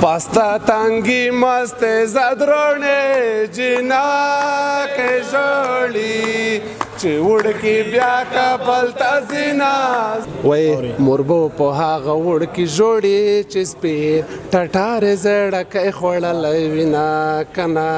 پاستا تنگی مست زدرونه جنا کې جوړي چې وړکی بیا کابل ته زینا وای مربو په هغه وړکی جوړي چې سپي ټټار زړه کې خوړلې وینا کنا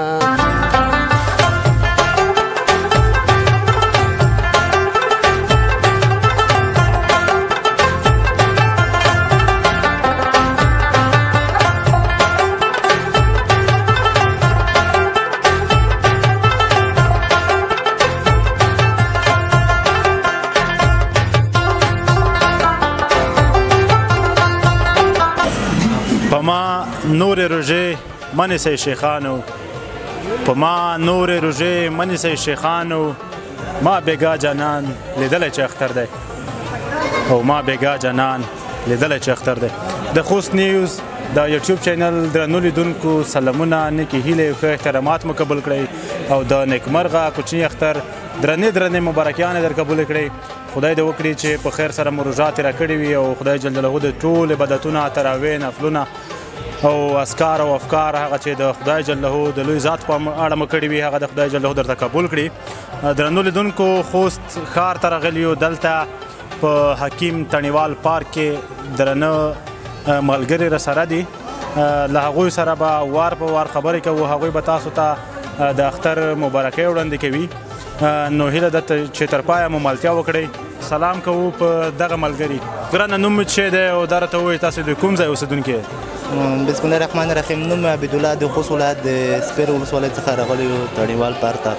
پما نور روژه منیسی شیخانو پما نور روژه منیسی شیخانو ما بیگا جانان لیدلی چې اختر دی او ما بیگا جانان لیدلی چې اختر دی د خوست نیوز د یوټیوب چینل درنو لیدونکو سلامونه نیکې هیلې ښه احترامات مو قبول کړئ او د نیکمرغه کوچني اختر درنې مبارکیانې در قبول کړئ خدای دې وکړي چې په خیر سره مو روژه تېره کړې وي او خدای جل جلاله د ټول عبادتونه تراویح نفلونه او اذکار او افکار هغه چې د خدای جل جلاله د لوی ذات په اړه مو کړي وي هغه د خدای جل جلاله درته قبول کړي درنو لیدونکو خوست ښار ته راغلي یو دلته په حکیم تڼیوال پارک کې درنه ملګري راسره دي له هغوی سره به وار په وار خبرې کوو هغوی به تاسو ته د اختر مبارکۍ وړاندې کوي نو هیله ده چې تر پایه مو ملتیا وکړئ سلام کوو په دغه ملګري ګرانه نوم مې چې دی او دا راته ووایي تاسو د کوم ځای اوسېدونکي بسم الله الرحمن الرحیم نوم مې عبدالله د خوست ولایت د سپیر ولسوالۍ څخه راغلی یو تڼیوال پارک ته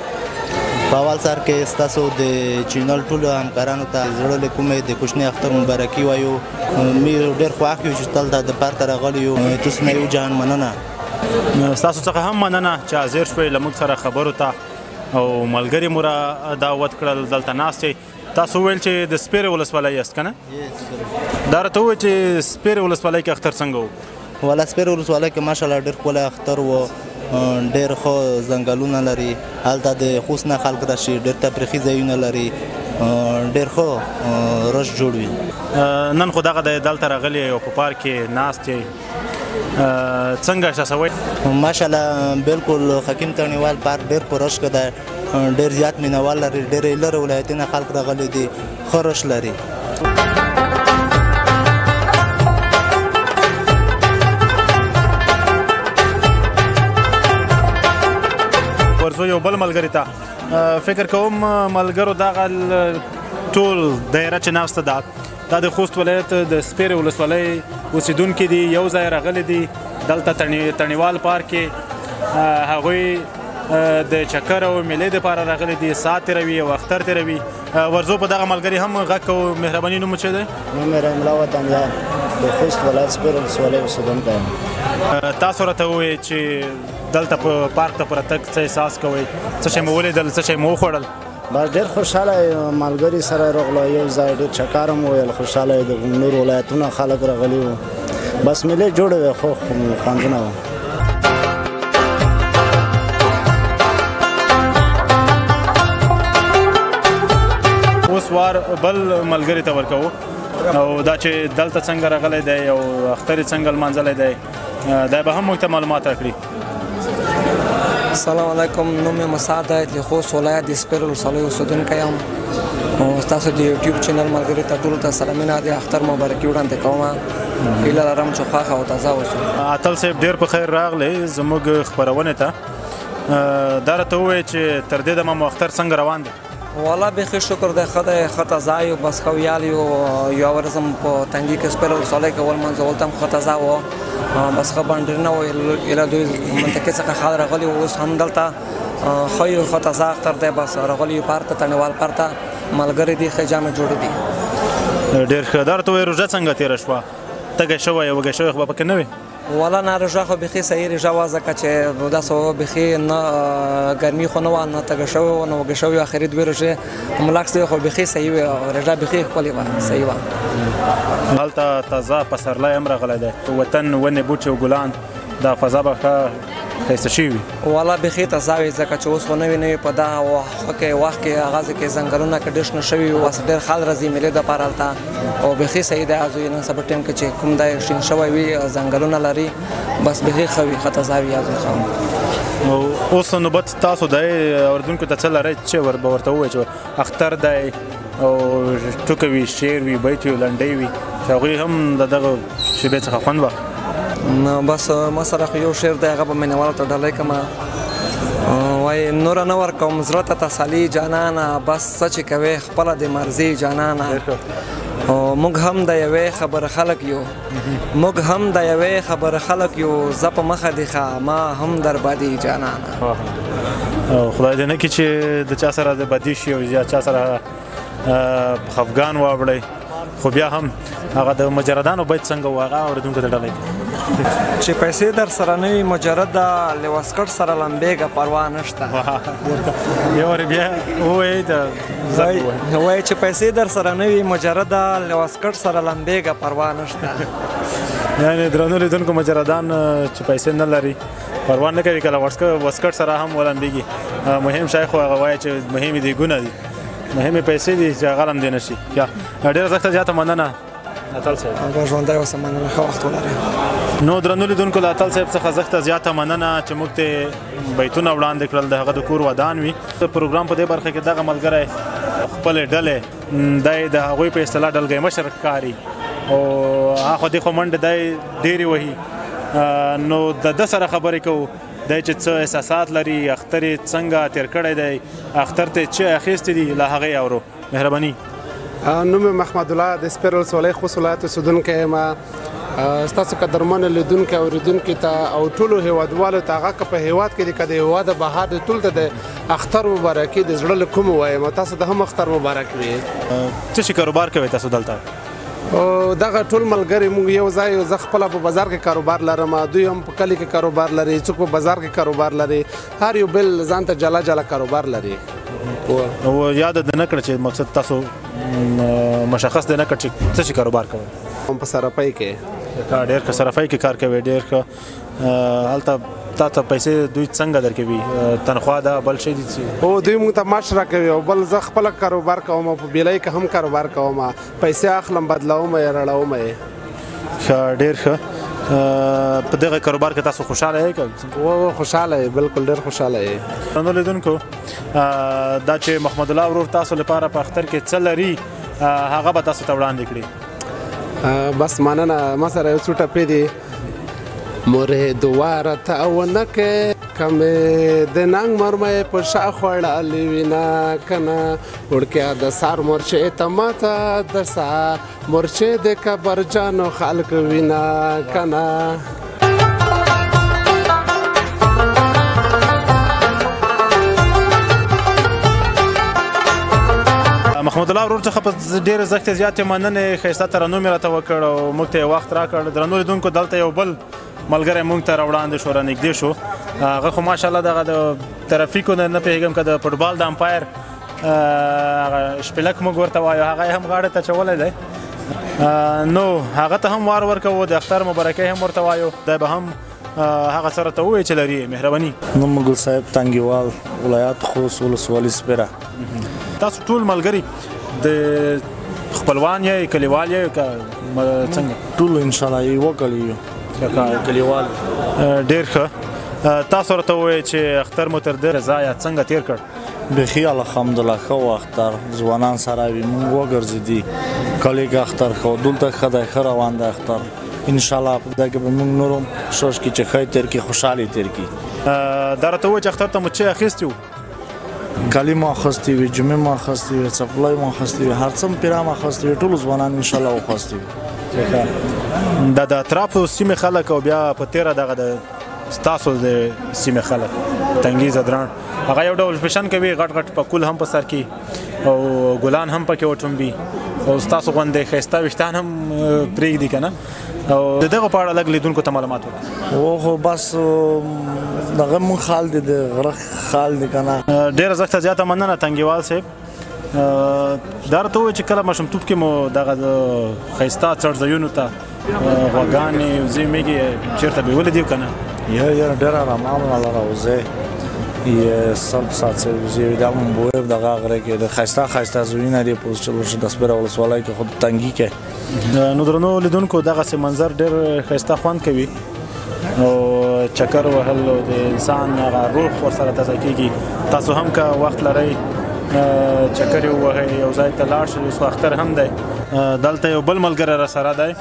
په اول سر کې ستاسو د چینل ټولو همکارانو ته زړه له کومې د کوچني اختر مبارکي وایو موږ ډېر خوښ یو چې دلته د پارک ته راغلي یو تاسو نه یو جهان مننه ستاسو څخه هم مننه چې حاضر شوئ له موږ سره خبرو ته او ملګري مو را دعوت کړل دلته ناست یې تاسو وویل چې د سپیرې ولسوالۍ یاست که نه دا راته ووایئ چې سپیرې ولسوالۍ کې اختر څنګه و والا سپیرې ولسوالۍ کې ماشاءالله ډېر ښکلی اختر و ډېر ښه ځنګلونه لري هلته د خوست نه خلک راشي ډېر تفریحي ځایونه لري ډېر ښه رش جوړ وي نن خو دغه دلته راغلی او په پارک کې ناست یې څنګه احساسوئ ماشاءالله بالکل حکیم تڼیوال پارک ډېر په رش کې دی ډېر زیات مینهوال لري ډېرې لرې ولایتونه خلک راغلي دي ښه رش لري ورځو یو بل ملګري ته فکر کوم ملګرو دغه ټول دایره چې ناسته ده دا د خوست ولایت د سپیرې ولسوالۍ اوسېدونکي دي یو ځای راغلي دي دلته تڼیوال پارک کې هغوی د چکر او میلې دپاره راغلي دي ساعت تېروي او اختر تېروي ورځو په دغه ملګري هم غږ کوو مهرباني نوم چې دی نوم مې رحیم الله وطنیار د خوست ولایت سپیرې ولسوالۍ اوسېدونکی یم تاسو راته ووایئ چې دلته په پارک ته په راتګ څه احساس کوئ څه شی مو ولیدل څه شی مو وخوړل بس ډېر خوشحاله ملګري سره راغلو یو ځای ډېر چکر هم وویل خوشحاله د نور ولایتونه خلک راغلي وو بس میلې جوړې وې خو خوندونه وه اوس وار بل ملګري ته ورکوو او دا چې دلته څنګه راغلی دی او اختر یې څنګه لمانځلی دی دا به هم موږ ته معلومات راکړي السلام علیکم نوم مې مسعد دی د خوست ولایت د سپیرې ولسوالۍ اوسېدونکی یم او ستاسو د یوټیوب چینل ملګري ته ټولو ته سلامونه د اختر مبارکي وړاندې کوم هیله لرم چې خوښه او تازه اوسو اتل صاحب ډېر په خیر راغلی زموږ خپرونې ته دا راته ووایئ چې تر دې دمه مو اختر څنګه روان دی والا بیخي شکر دی ښه دی ښه تازه یو بس ښه ویال یو یوه ورځ هم په تنګي کې سپیرې ولسوالۍ کې ولمانځول ته هم ښه تازه وه بس ښه بانډرونه وو ایله دوی منطقې څخه خلک راغلي وو اوس هم دلته ښه یو ښه تازه اختر دی بس راغلي یو پارک ته تڼیوال پارک ته ملګري دي ښه جامې جوړې دي ډېر ښه دا راته ووایئ روژه څنګه تېره شوه تږی شوی وږی شوی خو به پکې نه وې والا نه روژه خو بیخي صحیح روژه وه ځکه چې داسې بیخي نه ګرمي خو نه وه نه تږی شوی وه نه وږی شوی آخري دوې روژې ملاکس دی خو بیخي صحیح وې روژه بیخي ښکلې وه صحیح وه هلته تازه پسرلی هم راغلی دی وطن ونې بوټي او ګلان دا فضا به ښه ښایسته شوي وي؟ والا بیخي تازه وي ځکه چې اوس خو نوي په دغه وخت کې هغه کې ځنګلونه که ډېر شنه شوي وي اوس ډېر خال راځي مېلې دپاره هلته او بیخي صحیح دی ازو نن سبا ټایم کې چې کوم دی شین شوی وي ځنګلونه لري بس بیخي ښه وي ښه تازه وي ازو ښه اوس نوبت تاسو دی اورېدونکو ته څه لرئ چې به ورته ووایئ چې اختر دی او ټوکه وي شعر وي بیت وي لنډۍ وي چې هغوی هم د دغه شیبې څخه خوند واخلي نو بس ما سره خو یو شعر دی هغه به مینهوالو ته ډالۍ کړم وایي نوره نه ورکوم زړه ته تسلي جانانه بس څه چې کوې خپله د مرضي جانانه موږ هم د یوې خبره خلک یو موږ هم د یوې خبره خلک یو زه په مخه دي ښه ما هم در بدي جانانه خدای دې نه کړي چې د چا سره د بدي شي او یا چا سره خفګان واوړئ خو بیا هم هغه د مجردانو بیت څنګه و هغه اورېدونکو ته ډالۍ کړي چې پیسې در سره نه وي مجرده له واسکټ سره لمبېږه پروا نشته یو وارې بیا ووایئ وایي چې پیسې در سره نه وي مجرده له واسکټ سره لمبېږه پروا نشته یعنې درنو لیدونکو مجردان چې پیسې نه لري پروا نه کوي کله واسکټ سره هم ولمبېږي مهم شی خو هغه وایي چې مهمې دیګونه دي مهمې پیسې دي چې هغه لمدې نه شي ډېره سخته زیاته مننه اتل صاحب ژوندی اوسه مننه ښه وخت ولرئ نو درنو لیدونکو له اتل صاحب څخه سخته زیاته مننه چې موږ ته بیتونه وړاندې کړل د هغه د کور ودان وي د پروګرام په دې برخه کې دغه ملګری خپلې ډلې دی د هغوی په اصطلاح ډلګۍ مشر ښکاري او هاخوا دېخوا منډې دی ډېرې وهي نو د ده سره خبرې کوو دی چې څه احساسات لري اختر یې څنګه تېر کړی دی اختر ته څه اخیستې دي له هغې اورو مهرباني نوم مې محمد الله د سپیر ولسوالۍ خوست ولایت اوسېدونکی یم ستاسو قدرمنو لیدونکي اورېدونکي ته او ټولو هیوادوالو ته هغه که په هیواد کې دي که د هیواد بهر د ټول ته د اختر مبارکي د زړه له کومې وایم تاسو ته هم اختر مبارک وي څه شي کاروبار کوئ تاسو دلته دغه ټول ملګري موږ یو ځای زه خپله په بازار کې کاروبار لرم دوی هم په کلي کې کاروبار لري څوک په بازار کې کاروبار لري هر یو بل ځان ته جلا جلا کاروبار لري او یاد دې نه کړه چې مقصد تاسو مشخص دې نه کړ چې څه شي کاروبار کوئ په صرافۍ کې ډېر ښه صرافۍ کې کار کوي ډېر ښه هلته تا ته پیسې دوی څنګه درکوي تنخوا ده بل شی دي او دوی موږ ته معاش راکوي او بل زه خپله کاروبار کوم په بیلۍ کې هم کاروبار کوم پیسې اخلم بدلوم یې رړوم یې ښه ډېر ښه په دغه کاروبار کې تاسو خوشحاله یې که خوشحاله یې بالکل ډېر خوشحاله یې نو لیدونکو دا چې محمد الله ورور تاسو لپاره په اختر کې څه لري هغه به تاسو ته وړاندې کړي بس مننه ما سره یو څو ټپې دي مورې دواره ته ونه کې کمې د ننګ مرمۍ په شا خوړلې وینه کنه وړکیا د سار مورچې ته ماته د سار مورچې د کبرجانو خلک وینه کنه محمد الله ورور څخه په ډېرې زښتې زیاتې مننې ښایسته ترنم یې راته وکړ او موږ ته یې وخت راکړ درنو لیدونکو دلته یو بل ملګری موږ ته راوړاندې شو رانږدې شو هغه خو ماشاءالله دغه د ترافیکو نه پوهېږم که د فوټبال د امپایر شپېلک موږ ورته وایو هغه یې هم غاړې ته اچولی دی نو هغه ته هم وار ورکوو د اختر مبارکۍ هم ورته وایو دی به هم هغه سره ته ووایي چې لري مهرباني نوم ګل صاحب تنګیوال ولایت خوست ولسوالي سپیره تاسو ټول ملګري د خپلوان یې کلیوال یې که څنګه ټول انشاءالله یوه کلي یو کلیوال ډېر ښه تاسو راته ووایئ چې اختر مو تر دې ځایه څنګه تېر کړ بیخي الحمدلله ښه و اختر ځوانان سره وي مونږ وګرځېدي کلي کې اختر ښه دلته ښه دی ښه روان دی اختر انشاءالله په دې کې به مونږ نور هم کوشش کړي چې ښه تېر کړي خوشحالې تېر کړي دا راته ووایئ چې اختر ته مو څه اخیستي وو کالي مو اخیستي وي جمعې مو اخیستي وي څپلۍ مو اخیستي وي هر څه مو پیرا مو اخیستي وي ټولو ځوانان انشاءالله واخیستي وي دا د اطرافو سیمې خلک او بیا په تېره دغه د ستاسو د سیمې خلک تنګي زدران هغه یو ډول فیشن کوي غټ غټ پکول هم په سر کې او ګلان هم پکې وټومبي او ستاسو غوندې ښایسته ویښتان هم پرېږدي که نه او د دغه په اړه لږ لیدونکو ته معلومات وکړي خو بس دغه مونږ خال دی د غره خال دی که نه ډېره زښته زیاته مننه تنګیوال صاحب دا راته ووایه چې کله ماشومتوب کې مو دغه د ښایسته څړځایونو ته غواګانې وزې میږې چېرته بیولې دي که نه؟ یه ډېر آرامه لره وزې یه سلب ساعت وزې دا مو بویب دغه غره کې د ښایسته ښایسته ځایونه دي په د سپیره ولسوالۍ کې خو د تنګي کې. نو درنو لیدونکو دغسې منظر ډېر ښایسته خوند کوي او چکر وهل او د انسان هغه روح ورسره تازه کېږي. تاسو هم که وخت لرئ چکر یې ووهئ یو ځای ته لاړ شئ. اوس اختر هم دی دلته یو بل ملګری راسره دی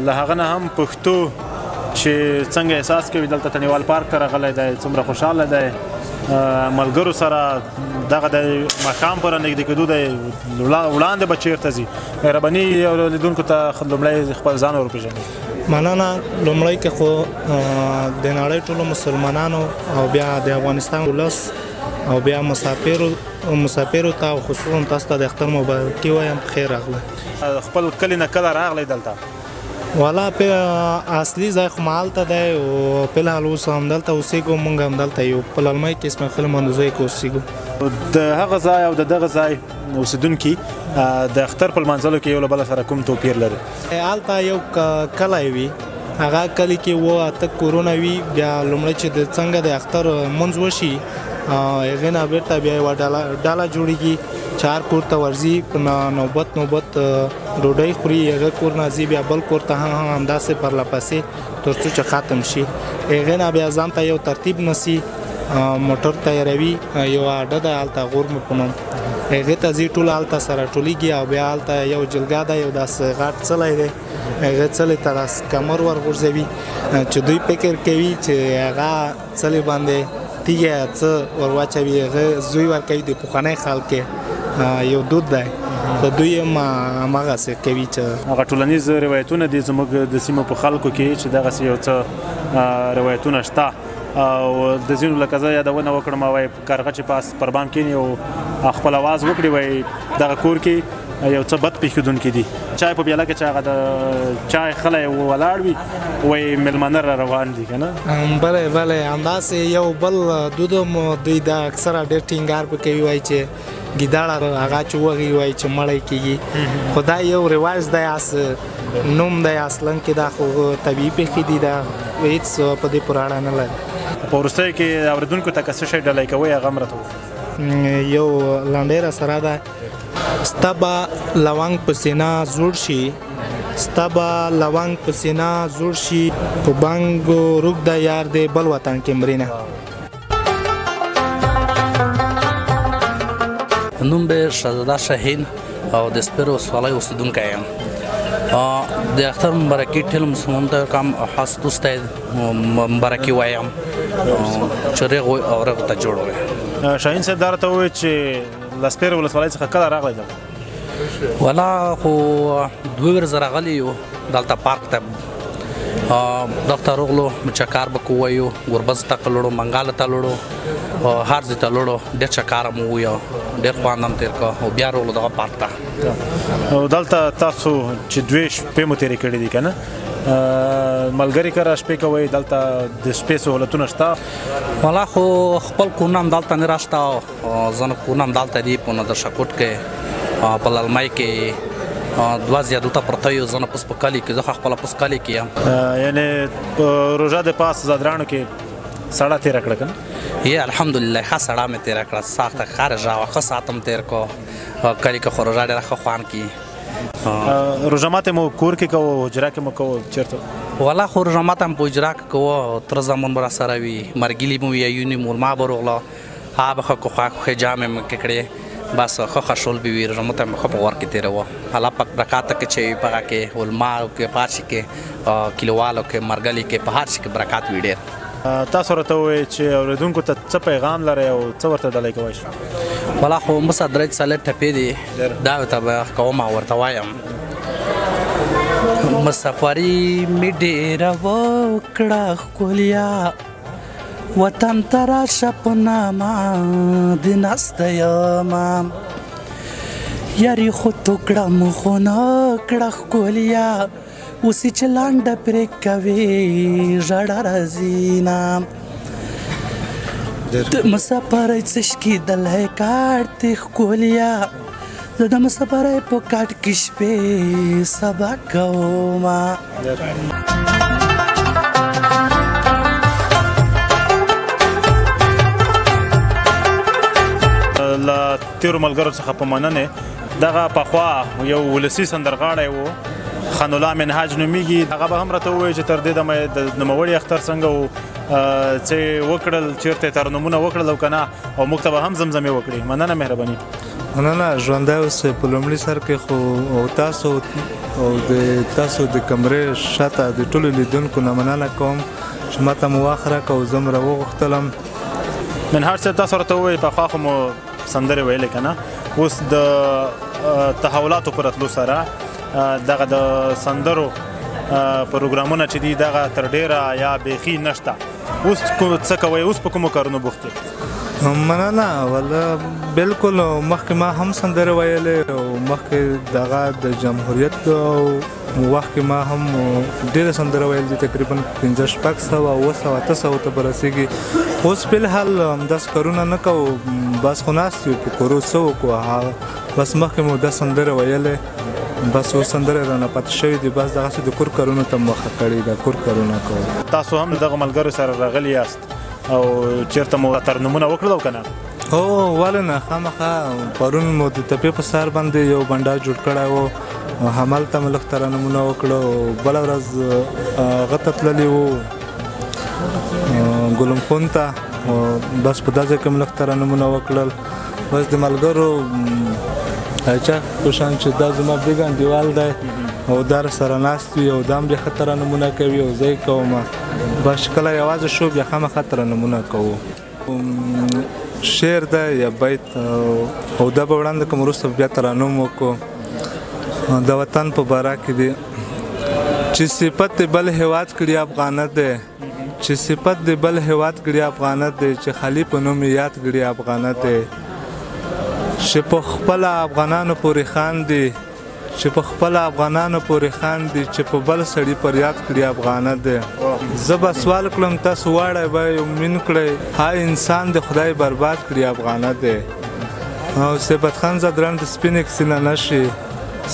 له هغه نه هم پښتو چې څنګه احساس کوي دلته تڼیوال پارک ته راغلی دی څومره خوشحاله دی ملګرو سره دغه د ماښام په رانږدې کېدو دی وړاندې به چېرته ځي. مهرباني لیدونکو ته لومړی خپل ځان ور وپېژنئ. مننه. لومړی کې خو د نړۍ ټولو مسلمانانو او بیا د افغانستان ولس او بیا مسافرو ته او خصوصا تاسو ته د اختر مبارکي وایم پخیر راغلی. خپل کلي نه کله راغلی دلته؟ والا اصلي ځای خو مهالته دی او فلحال اوس همدلته اوسېږو. موږ همدلته یو په للمۍ کې اسماعیل خیل مندوزۍ کې اوسېږو. د هغه ځای او د دغه ځای اوسېدونکي د اختر په لمانځلو کې یو له بله سره کوم توپیر لري؟ هلته یو کلی وي هغه کلي کې 8 کورونه وي. بیا لومړی چې د څنګه د اختر منځ وشي هغې نه بېرته بیا یوه ډله جوړېږي چې هر کور ته ورځي په نوبت ډوډۍ خوري. هغه کور نه ځي بیا بل کور ته هم همداسې پرله پسې تر څو چې ختم شي. هغې نه بیا ځان ته یو ترتیب نیسي موټر تیاروي یوه اډه ده هلته غورمې په نوم هغې ته ځي ټول هلته سره ټولیږي او بیا هلته یو جلګه ده یو داسې غټ څلی دی هغه څلی ته داسې کمر ورغورځوي چې دوی فکر کوي چې هغه څلی باندې تیږه څه ور واچوي هغه زوی ورکوي د پخوانی خلک یو دود دی د دوی هم هماغسې کوي چې هغه ټولنیز روایتونه دي زموږ د سیمو په خلکو کې چې دغسې یو څه روایتونه شته او د ځینو لکه زه یادونه وکړم وایي کارغه چې پاس پر بام کښېني او خپل اواز وکړي وایي دغه کور کې یو څه بد پېښېدونکي دي. چای په پیاله کې چې هغه د چای خلی ولاړ وي وایي مېلمانه را روان دي که نه؟ بله همداسې یو بل دود دوی دا اکثره ډېر ټینګار پې کوي وایي چې ګیداړه هغه چې وغي وایي چې مړی کېږي خو دا یو رواج دی نوم دی اصلا کې دا خو طبیعي پېښې دي دا هېڅ په دې پورې اړه نه لري. په وروستیو کې اورېدونکو ته که څه شی ډالۍ کوئ هغه هم راته یو لنډۍ راسره ده ستا به لونګ په سینه زوړ شي ستا به لونګ په سینه زوړ شي په بانګو روږ ده یار دی بل وطن کې مرینه. نوم به شهزاده شاهین او د سپیرو ولسوالۍ اوسېدونکی یم. د اختر مبارکي ټولو مسلمانانو ته ورکوم او خاص دوست ته مبارکي وایم چې رغ او رغ ته جوړ وي. شاهین صاحب دا راته ووایه چې له سپیرو ولسوالۍ څخه کله راغلی دلته؟ والا خو 2 ورځې راغلی یو دلته پارک ته دلته راغلو چکر به کوو ګربز ته لوړو منګال ته لوړو هر ځای ته لوړو ډېر چکر مو ویو ډېر خوند هم تېر کړ او بیا راغلو دغه پارک ته. دلته تاسو چې 2 شپې مو تېرې کړې دي که نه ملګري کره شپې کوئ دلته د شپې سهولتونه شته؟ والا خو خپل کورونه هم دلته نه راشته زما کورونه هم دلته دي په نادرشاه کوټ کې په للمۍ کې 2 زیادوته پرته یو زه نه پس په کلي کې زه خپله پس کلي کې یم. یعنې روژه د پاس زادرانو کې سړه تېره کړه که نه؟ یې الحمدلله ښه سړه مې تېره کړه سخته ښه روژه وه ښه ساعت هم تېر کړو کلي کې خو روژه ډېره ښه خوند کړي. روژه ماتې مو کور کې کوو حجره کې مو کوو چېرته؟ والا خو روژه ماته هم په حجره کې کوو تره زامن به راسره وي مرګلي مو وي یوني مولما به راغله هغه به ښه کوښه کوښې جامې مو کې کړې بس ښه خشول به وي روژه ماته هم ښه په غور کې تېروه الله پاک برکات کې چې وي په هغه کې علماو کې په هر شي کې کلیوالو کې مرګلي کې په هر شي کې برکات وي ډېر. تاسو راته ووایئ چې اورېدونکو ته څه پیغام لرئ او څه ورته ډالۍ کوئ شئ؟ والا خو مصه 3 څلور ټپې دي دا ورته به کوم ورته وایم. مسافري مې ډېره وکړه ښکلیا وطن ته راشه په نامه د ناسته یمه یاري خو تو کړم خو نه کړه ښکلیا اوسې چې لانډه پرې کوې ژړه راځي نه. ډېر مسافر څشکی دلای کاټ ښکلیا زه د مسافر په کاټ کې شپې سبا کوما له تیرو ملګرو څخه په مننې دغه پخوا یو ولسي سندرغاړی و خان الله منهاج نومیږي هغه به هم راته ووایي چې تر دې دمه د نوموړي اختر څنګه و څه وکړل چېرته یې ترنمونه وکړل او که نه او موږ ته به هم زمزمې وکړي مننه مهرباني مننه ژوندی اوسئ په لومړي سر کې خو تاسو او د تاسو د کمرې شاته د ټولو لیدونکو نه مننه کوم چې ماته مو وخت راکړه او زه م راوغوښتلم منهاج صاحب تاسو راته ووایي پخوا خو مو سندرې ویلې که نه اوس د تحولاتو په راتلو سره دغه د سندرو پروګرامونه چې دي دغه تر ډېره یا بیخي نشته اوس څه کوئ اوس په کومو کارونو بوخت یې مننه والله بلکل مخکې ما هم سندرې ویلې او مخکې دغه د جمهوریت او وخت کې ما هم ډېره سندره ویل دي تقریبا 15 شپږ سوه 700 800 ته به رسېږي اوس فلحال همداسې کارونه نه کوو بس خو ناست یو په کورو څه وکړو بس مخکې مو دا سندره ویلې بس اوس سندرې رانه پاتې شوي دي بس دغسې د کور کارونو ته مخه کړې ده کور کارونه کوو تاسو هم دغه ملګرو سره راغلي یاست او چېرته مو ترنمونه وکړل او که نه هو ولې نه خامخا پرون مو د تپې په سر باندې یو بنډار جوړ کړی و همالته مې لږ ترنمونه وکړو بله ورځ هغه ته تللي وو ګلم ته بس په دا ځای کې مې لږ ترنمونه وکړل بس د ملګرو چا په شان چې دا زما بیګ انډیوال دی او دا سره ناست وي او دا هم بیا ښه ترنمونه کوي او زه یې کوم بس چې کله یوازې شو بیا خامخا ترنمونه کوو شعر ده یا بیت او دا به وړاندې کوم وروسته بیا ترنم وکړو د وطن په باره کې دی چې صفت د بل هیواد کړي افغانت دی چې صفت د بل هیواد کړي افغانت دی چې خالي په نوم یاد کړي افغانت دی چې په خپله افغانانو پورې خاندي چې په خپله افغانانو پورې خاندي چې په بل سړي پر یاد کړي افغانت دی زه به سوال کړم تاسو واړی به یو مین کړئ ها انسان د خدای برباد کړي افغانت دی او صفت خان زدران د سپین کسي نه نشي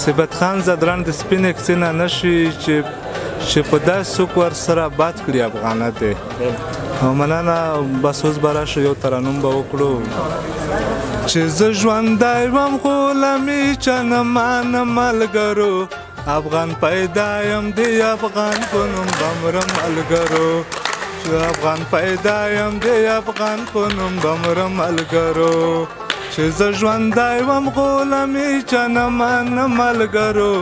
صفت خان زدران د سپین کسي نه نشي چې په داسې څوک ورسره باد کړي افغانت دی او مننه بس اوس به راشو یو ترنم به وکړو چې زه ژوندی وم خو له میچه نه مانه ملګرو افغان پیدا یم د افغان په نوم بمره ملګرو چې افغان پیدا یم د افغان په نوم بمره ملګرو چې زه ژوندی وم خو له میچه نه مانه ملګرو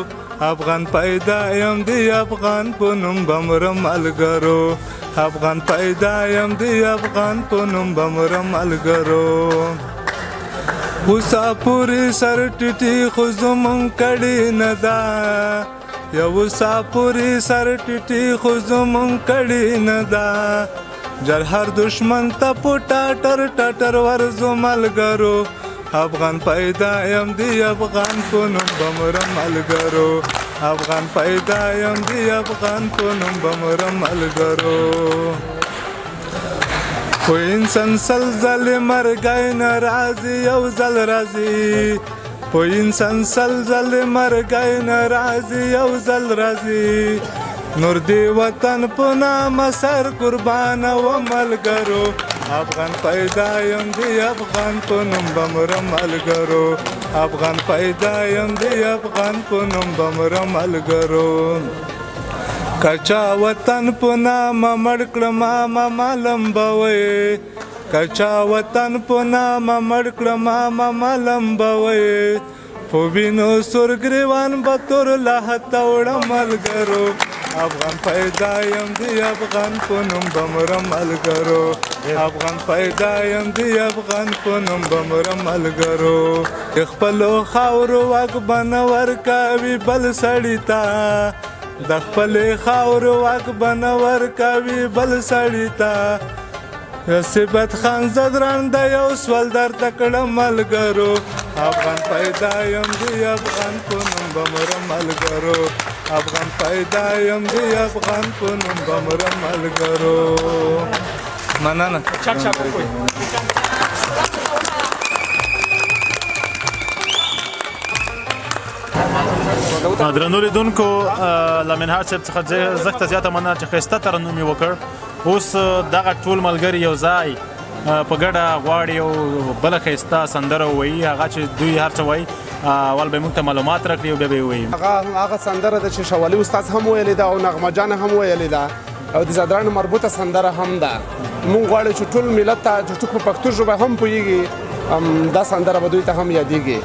افغان پیدا یم د افغان په نوم بمره ملګرو افغان پیدا یم د افغان په نوم بمره ملګرو اوسا پوری سر ټیټي خو زمونږ کړي نه ده یا اوسا پوری سر ټیټي خو زمونږ کړي نه ده جرهر دشمن ته په ټاټر ټاټر ورځو ملګرو افغان پیدا یم د افغان په نوم بمره ملګرو افغان پیدا یم د افغان په نوم بمره ملګرو خو انسان سلزل مرګی نه راځي یو ځل راځي خو انسان سلزل مرګی نه راځي یو ځل راځي نور دی وطن په نامه سر قربانه و ملګرو افغان پیدا یم د افغان په نوم بمره ملګرو افغان پیدا یم د افغان په نوم بمره ملګرو کچا وطن په نامه مړ کړم ما لمبوي کچا وطن په نامه مړ کړم ما لمبوي په وینو سور ګریوان به تور لهته وړم ملګرو افغان پیدا یم د افغان په نوم بمره ملګرو افغان پیدا یم د افغان په نوم بمره ملګرو د خپلو خاورو واک به نه ورکوي بل سړي ته د خپلې خاورو واک به نه ورکوي بل سړي ته صفت خان زدران د یو سوال درته کړم ملګرو افغان پیدا یم د افغان په نوم بمره ملګرو افغان پیدا یم د افغان په نوم بمره ملګرو مننه درنو لیدونکو له منهاج صاحب څخه زښته زیاته مننه چې ښایسته ترنم یې وکړ. اوس دغه ټول ملګري یو ځای په ګډه غواړي یو بله ښایسته سندره ووایي، هغه چې دوی هر څه وایي اول به موږ ته معلومات راکړي او بیا به یې ووایي. هغه سندره ده چې شوالي استاد هم ویلې ده او نغمه جان هم ویلې ده او د زادرانو مربوطه سندره هم ده. موږ غواړو چې ټول ملت ته چې ټول په پښتو ژبه هم پوهېږي دا سندره به دوی ته هم یادېږي.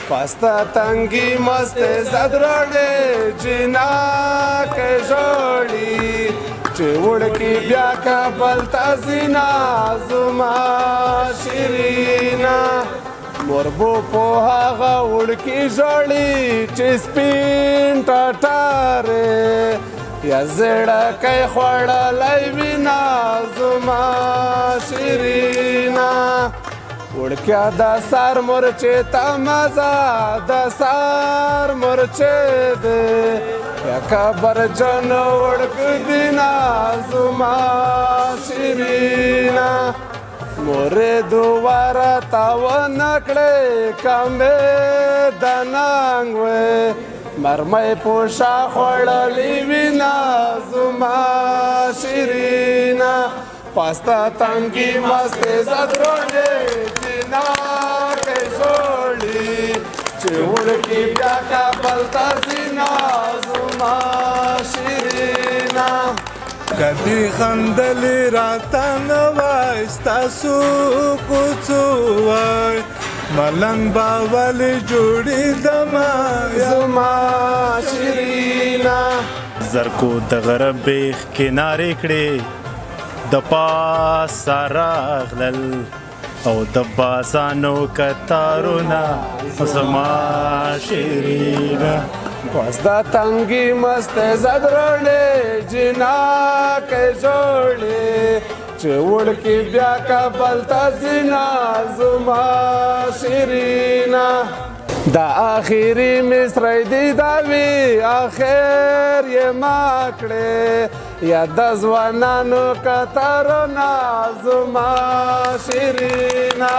پاستا تنگی مست زدرڑے جنا کے جوڑی چوڑ کی بیا کابل تزینا زما شیرینا مربو پوها غوڑ کی جوڑی چسپین ٹاٹارے یا زیڑا کئی خوڑا لائیوینا زما شیرینا وړکیا د سار مرچې تمازه د سار مرچې دی یا کبر جن وړک دینا زما شیرینا مورې دوباره تاونه کړې کمې د ننګ وې مرمۍ په شا خوړلې وینا زما شیرینا پاستا تنگی مست زدرونې جنا کې جوړي چې وړکي بیا کابل ته زینا زما شیرینا کدی خندلی راته نه وای ستاسو کوڅو وای ملنګ به ولې جوړېدمه زما شیرینا زرکو د غرب بیخ کنارې کړې د پاسه راغلل او د بازانو کتارونه زما شیرینا پاستا تنگی مست زدرړې جنا کې جوړې چې وړکي بیا کابل ته زینا زما شیرینا دا آخري مصری دی داوی آخر یې ما کړې یا د ځوانانو کتارونه زما شیرینا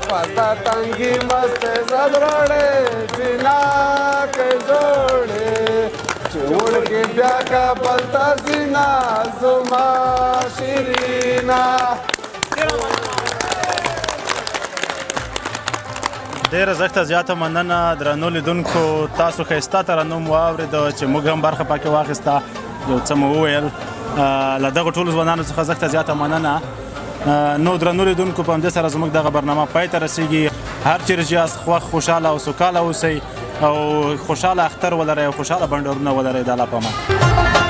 پاستا تنګي مست زدرړې جنا کې جوړې چې وړکي بیا کابل ته زینا زما شیرینا. ډېره زښته زیاته مننه درنو لیدونکو، تاسو ښایسته ترنم واورېده چې موږ هم برخه پکې واخیسته، یو څه مو وویل. له دغو ټولو ځوانانو څخه زښته زیاته مننه. نو درنو لیدونکو په همدې سره زموږ دغه برنامه پای ته رسیږي. هر چیرې چې یاست خوښ خوشحاله او سوکاله اوسئ او خوشحاله اختر ولرئ او خوشحاله بنډارونه ولرئ. د الله په امان.